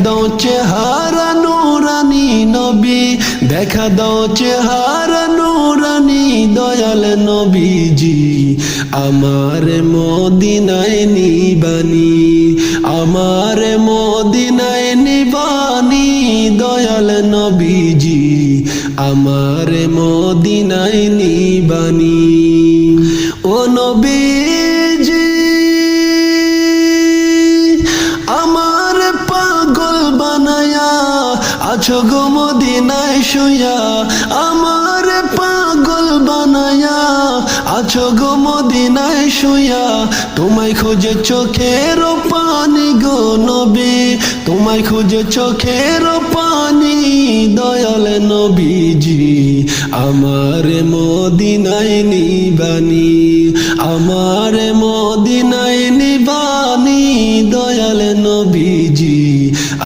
দাও চেহারা নূরানী নবী, দেখা দাও চেহারা নূরানী দয়াল নবীজি। আমার মদিনায় নিবানি, আমার মদিনায় নিবানি দয়াল নবীজি, আমার মদিনায় নিবানি। ও নবীজি আমার পাগল বানায়া আছো গো মদিনায় শুয়া, আমার পাগল বানায়া আছো গো মদিনায় শুয়া। তোমায় খুঁজে চোখের পানি গো নবী, তোমায় খুঁজে চোখের পানি দয়াল নবীজি, আমার মদিনায় নিবানি, আমার মদিনায় নিবানি দয়াল নবীজি,